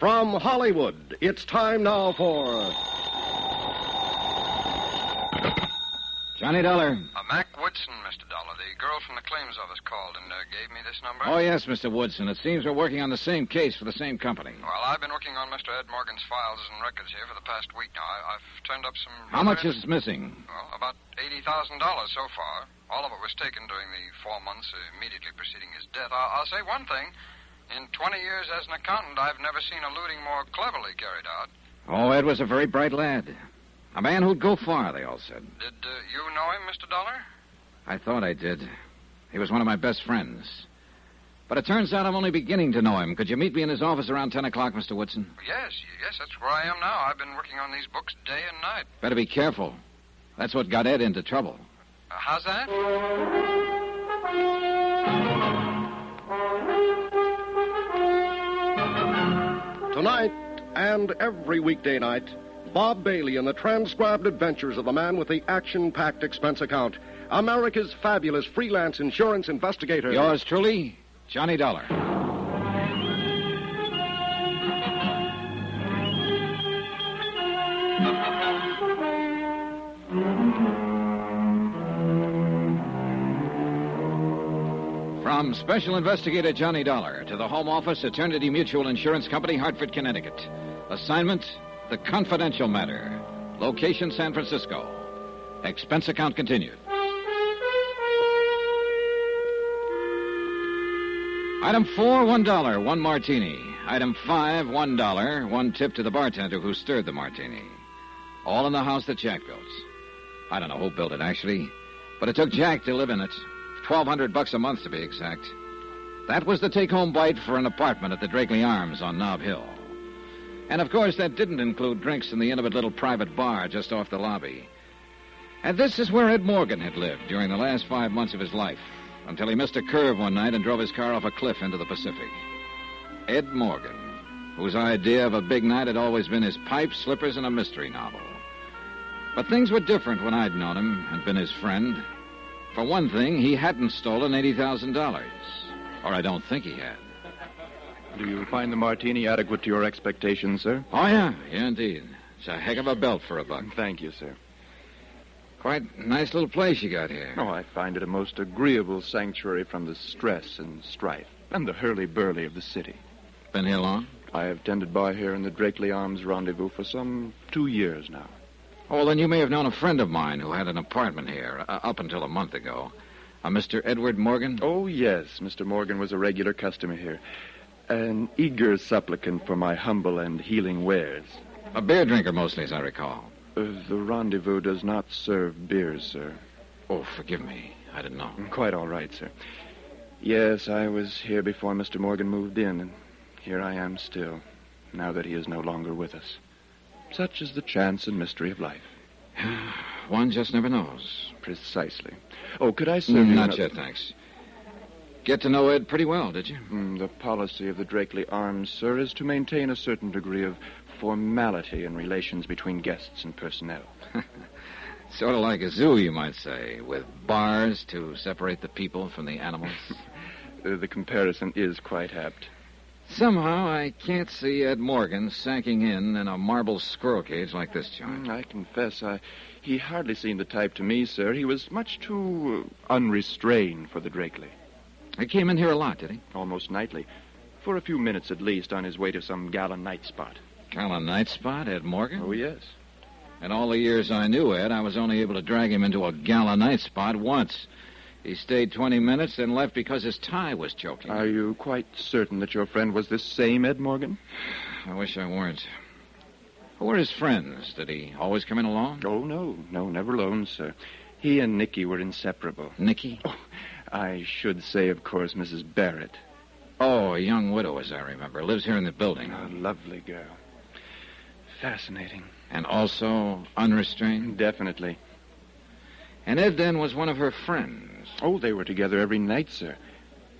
From Hollywood, it's time now for... Johnny Dollar. Mac Woodson, Mr. Dollar. The girl from the claims office called and gave me this number. Oh, yes, Mr. Woodson. It seems we're working on the same case for the same company. Well, I've been working on Mr. Ed Morgan's files and records here for the past week now. I've turned up some... How much is missing? Well, about $80,000 so far. All of it was taken during the 4 months immediately preceding his death. I'll say one thing. In 20 years as an accountant, I've never seen a looting more cleverly carried out. Oh, Ed was a very bright lad. A man who'd go far, they all said. Did you know him, Mr. Dollar? I thought I did. He was one of my best friends. But it turns out I'm only beginning to know him. Could you meet me in his office around 10 o'clock, Mr. Woodson? Yes, that's where I am now. I've been working on these books day and night. Better be careful. That's what got Ed into trouble. How's that? Tonight and every weekday night, Bob Bailey and the transcribed adventures of the man with the action-packed expense account. America's fabulous freelance insurance investigator. Yours truly, Johnny Dollar. From Special Investigator Johnny Dollar to the Home Office, Eternity Mutual Insurance Company, Hartford, Connecticut. Assignment, the confidential matter. Location, San Francisco. Expense account continued. Item 4, $1, 1 martini. Item 5, $1, 1 tip to the bartender who stirred the martini. All in the house that Jack built. I don't know who built it, actually, but it took Jack to live in it. $1,200 a month, to be exact. That was the take-home bite for an apartment at the Drakely Arms on Nob Hill. And, of course, that didn't include drinks in the intimate little private bar just off the lobby. And this is where Ed Morgan had lived during the last 5 months of his life, until he missed a curve one night and drove his car off a cliff into the Pacific. Ed Morgan, whose idea of a big night had always been his pipes, slippers, and a mystery novel. But things were different when I'd known him and been his friend. For one thing, he hadn't stolen $80,000. Or I don't think he had. Do you find the martini adequate to your expectations, sir? Oh, yeah. Yeah, indeed. It's a heck of a belt for a buck. Thank you, sir. Quite a nice little place you got here. Oh, I find it a most agreeable sanctuary from the stress and strife and the hurly-burly of the city. Been here long? I have tended bar here in the Drakely Arms Rendezvous for some 2 years now. Oh, then you may have known a friend of mine who had an apartment here up until a month ago. A Mr. Edward Morgan? Oh, yes. Mr. Morgan was a regular customer here. An eager supplicant for my humble and healing wares. A beer drinker mostly, as I recall. The Rendezvous does not serve beers, sir. Oh, forgive me. I didn't know. Quite all right, sir. Yes, I was here before Mr. Morgan moved in, and here I am still, now that he is no longer with us. Such is the chance and mystery of life. One just never knows. Precisely. Oh, could I serve you... Not yet, thanks. Get to know Ed pretty well, did you? The policy of the Drakely Arms, sir, is to maintain a certain degree of formality in relations between guests and personnel. Sort of like a zoo, you might say, with bars to separate the people from the animals. The comparison is quite apt. Somehow, I can't see Ed Morgan sacking in a marble squirrel cage like this joint. I confess, he hardly seemed the type to me, sir. He was much too unrestrained for the Drakely. He came in here a lot, did he? Almost nightly. For a few minutes at least, on his way to some gala night spot. Gala night spot, Ed Morgan? Oh, yes. In all the years I knew Ed, I was only able to drag him into a gala night spot once. He stayed 20 minutes, then left because his tie was choking. Are you quite certain that your friend was this same Ed Morgan? I wish I weren't. Who were his friends? Did he always come in alone? Oh, no. No, never alone, sir. He and Nicky were inseparable. Nicky? Oh, I should say, of course, Mrs. Barrett. Oh, a young widow, as I remember. Lives here in the building. A lovely girl. Fascinating. And also unrestrained? Definitely. And Ed, then, was one of her friends. Oh, they were together every night, sir.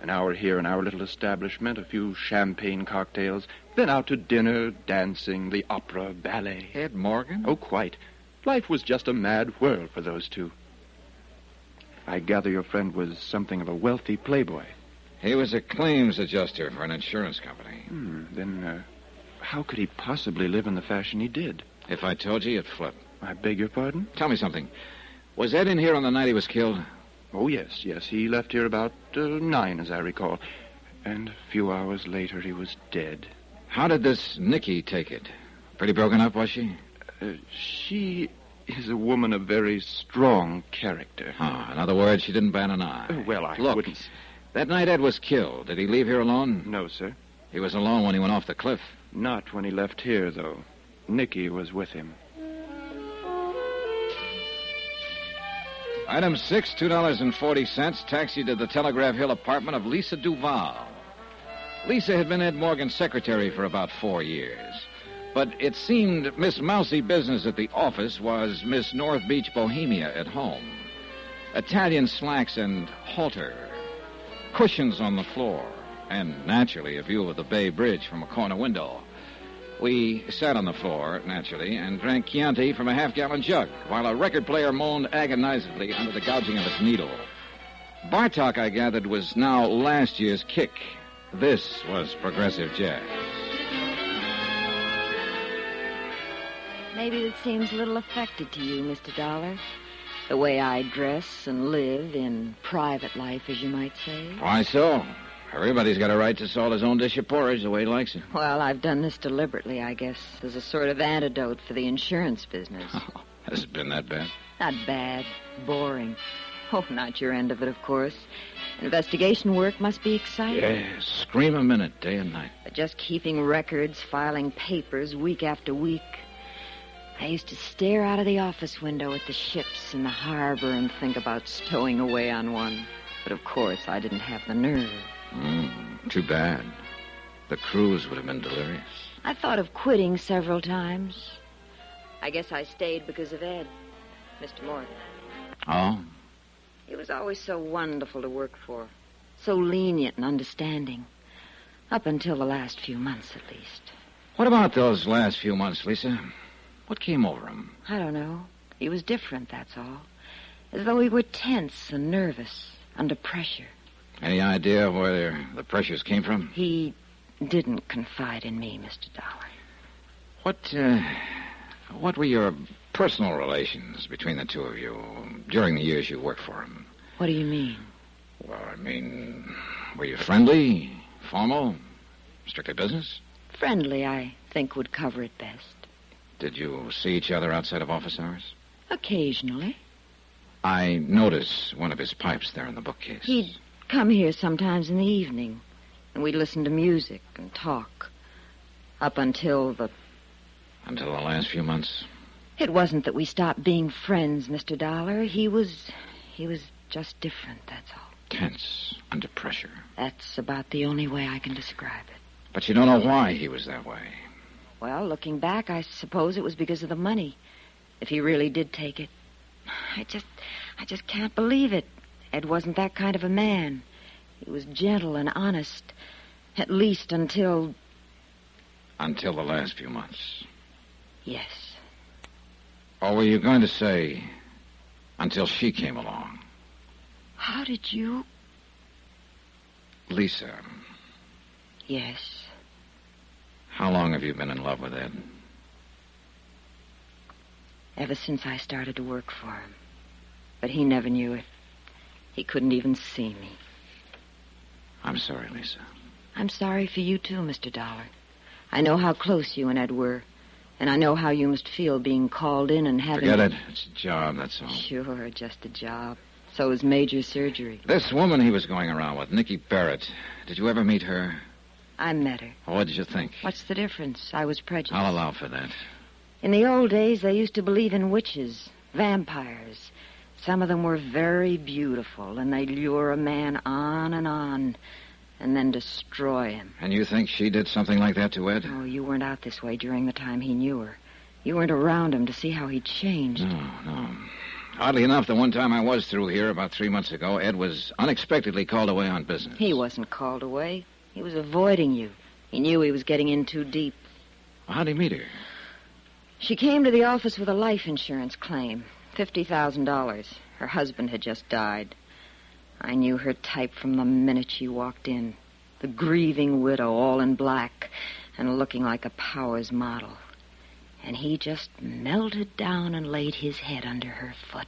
An hour here in our little establishment, a few champagne cocktails, then out to dinner, dancing, the opera, ballet. Ed Morgan? Oh, quite. Life was just a mad whirl for those two. I gather your friend was something of a wealthy playboy. He was a claims adjuster for an insurance company. Then how could he possibly live in the fashion he did? If I told you, you'd flip. I beg your pardon? Tell me something. Was Ed in here on the night he was killed? Oh, yes. He left here about 9, as I recall. And a few hours later, he was dead. How did this Nikki take it? Pretty broken up, was she? She is a woman of very strong character. Oh, in other words, she didn't bat an eye. Well, I Look, wouldn't... that night Ed was killed. Did he leave here alone? No, sir. He was alone when he went off the cliff. Not when he left here, though. Nikki was with him. Item 6, $2.40, taxi to the Telegraph Hill apartment of Lisa Duval. Lisa had been Ed Morgan's secretary for about 4 years. But it seemed Miss Mousy Business at the office was Miss North Beach Bohemia at home. Italian slacks and halter, cushions on the floor, and naturally a view of the Bay Bridge from a corner window. We sat on the floor, naturally, and drank Chianti from a half-gallon jug, while a record player moaned agonizedly under the gouging of its needle. Bartok, I gathered, was now last year's kick. This was progressive jazz. Maybe it seems a little affected to you, Mr. Dollar. The way I dress and live in private life, as you might say. Why so? Everybody's got a right to salt his own dish of porridge the way he likes it. Well, I've done this deliberately, I guess, as a sort of antidote for the insurance business. Oh, has it been that bad? Not bad. Boring. Oh, not your end of it, of course. Investigation work must be exciting. Yes, scream a minute, day and night. But just keeping records, filing papers week after week. I used to stare out of the office window at the ships in the harbor and think about stowing away on one. But of course, I didn't have the nerve. Too bad. The cruise would have been delirious. I thought of quitting several times. I guess I stayed because of Ed, Mr. Morgan. Oh? He was always so wonderful to work for. So lenient and understanding. Up until the last few months, at least. What about those last few months, Lisa? What came over him? I don't know. He was different, that's all. As though he were tense and nervous, under pressure. Any idea where the pressures came from? He didn't confide in me, Mr. Dollar. What were your personal relations between the two of you during the years you worked for him? What do you mean? Well, I mean, were you friendly, formal, strictly business? Friendly, I think, would cover it best. Did you see each other outside of office hours? Occasionally. I noticed one of his pipes there in the bookcase. He'd come here sometimes in the evening, and we'd listen to music and talk. Up until the... Until the last few months? It wasn't that we stopped being friends, Mr. Dollar. He was just different, that's all. Tense, under pressure. That's about the only way I can describe it. But you don't know why he was that way. Well, looking back, I suppose it was because of the money. If he really did take it. I just can't believe it. Ed wasn't that kind of a man. He was gentle and honest. At least until... Until the last few months. Yes. Or were you going to say, until she came along? How did you... Lisa. Yes. How long have you been in love with Ed? Ever since I started to work for him. But he never knew it. He couldn't even see me. I'm sorry, Lisa. I'm sorry for you, too, Mr. Dollar. I know how close you and Ed were. And I know how you must feel being called in and having... Forget it. It's a job, that's all. Sure, just a job. So is major surgery. This woman he was going around with, Nikki Barrett, did you ever meet her? I met her. What did you think? What's the difference? I was prejudiced. I'll allow for that. In the old days, they used to believe in witches, vampires. Some of them were very beautiful, and they'd lure a man on, and then destroy him. And you think she did something like that to Ed? Oh, you weren't out this way during the time he knew her. You weren't around him to see how he'd changed. No. Oddly enough, the one time I was through here about 3 months ago, Ed was unexpectedly called away on business. He wasn't called away. He was avoiding you. He knew he was getting in too deep. Well, how'd he meet her? She came to the office with a life insurance claim. $50,000. Her husband had just died. I knew her type from the minute she walked in. The grieving widow, all in black. and looking like a Powers model. And he just melted down and laid his head under her foot.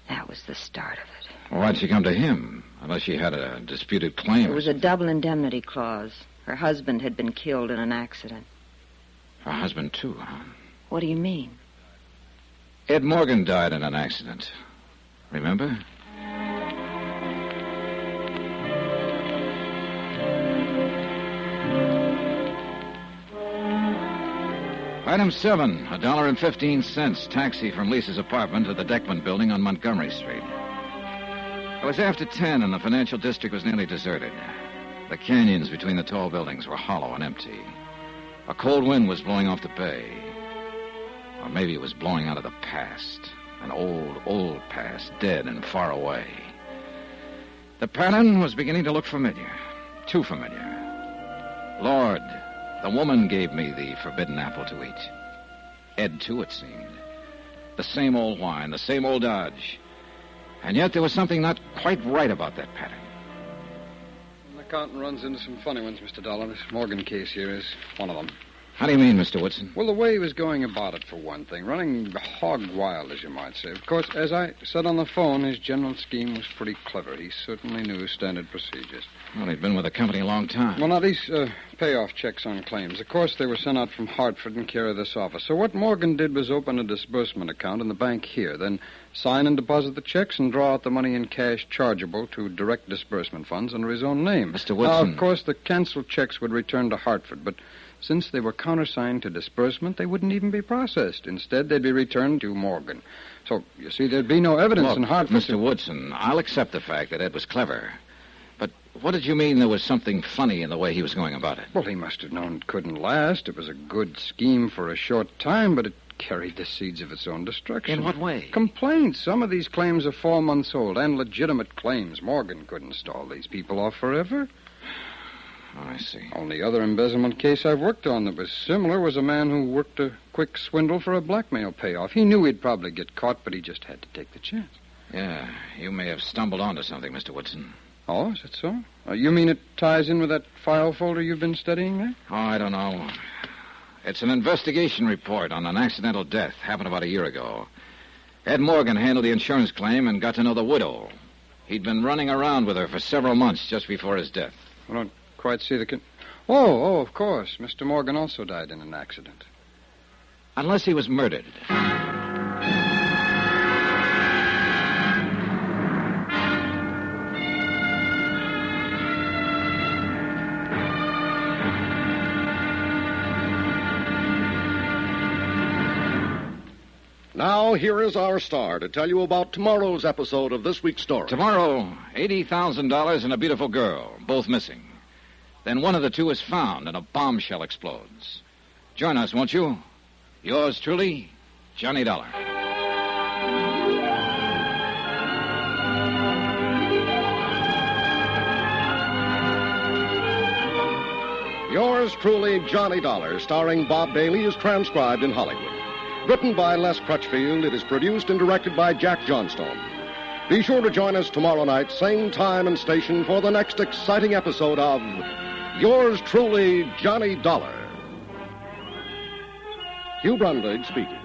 That was the start of it. Why'd she come to him? Unless she had a disputed claim. It was a double indemnity clause. Her husband had been killed in an accident. Her husband, too, huh? What do you mean? Ed Morgan died in an accident. Remember? Item 7, $1.15, taxi from Lisa's apartment to the Deckman building on Montgomery Street. It was after 10 and the financial district was nearly deserted. The canyons between the tall buildings were hollow and empty. A cold wind was blowing off the bay. Or maybe it was blowing out of the past. An old, old past, dead and far away. The pattern was beginning to look familiar. Too familiar. Lord, the woman gave me the forbidden apple to eat. Ed, too, it seemed. The same old whine, the same old dodge. And yet there was something not quite right about that pattern. The accountant runs into some funny ones, Mr. Dollar. This Morgan case here is one of them. How do you mean, Mr. Woodson? Well, the way he was going about it, for one thing. Running hog wild, as you might say. Of course, as I said on the phone, his general scheme was pretty clever. He certainly knew standard procedures. Well, he'd been with the company a long time. Well, now, these payoff checks on claims. Of course, they were sent out from Hartford in care of this office. So what Morgan did was open a disbursement account in the bank here, then sign and deposit the checks and draw out the money in cash chargeable to direct disbursement funds under his own name. Mr. Woodson. Now, of course, the canceled checks would return to Hartford, but since they were countersigned to disbursement, they wouldn't even be processed. Instead, they'd be returned to Morgan. So, you see, there'd be no evidence Look, in Hartford. Mr. Woodson, I'll accept the fact that Ed was clever. But what did you mean there was something funny in the way he was going about it? Well, he must have known it couldn't last. It was a good scheme for a short time, but it carried the seeds of its own destruction. In what way? Complaints. Some of these claims are 4 months old, and legitimate claims. Morgan couldn't stall these people off forever. Oh, I see. Only other embezzlement case I've worked on that was similar was a man who worked a quick swindle for a blackmail payoff. He knew he'd probably get caught, but he just had to take the chance. Yeah, you may have stumbled onto something, Mr. Woodson. Oh, is that so? You mean it ties in with that file folder you've been studying there? Oh, I don't know. It's an investigation report on an accidental death happened about a year ago. Ed Morgan handled the insurance claim and got to know the widow. He'd been running around with her for several months just before his death. I don't quite see the... Oh, of course. Mr. Morgan also died in an accident. Unless he was murdered. Now, here is our star to tell you about tomorrow's episode of this week's story. Tomorrow, $80,000 and a beautiful girl, both missing. Then one of the two is found and a bombshell explodes. Join us, won't you? Yours truly, Johnny Dollar. Yours truly, Johnny Dollar, starring Bob Bailey, is transcribed in Hollywood. Written by Les Crutchfield, it is produced and directed by Jack Johnstone. Be sure to join us tomorrow night, same time and station, for the next exciting episode of Yours truly, Johnny Dollar. Hugh Brundage speaking.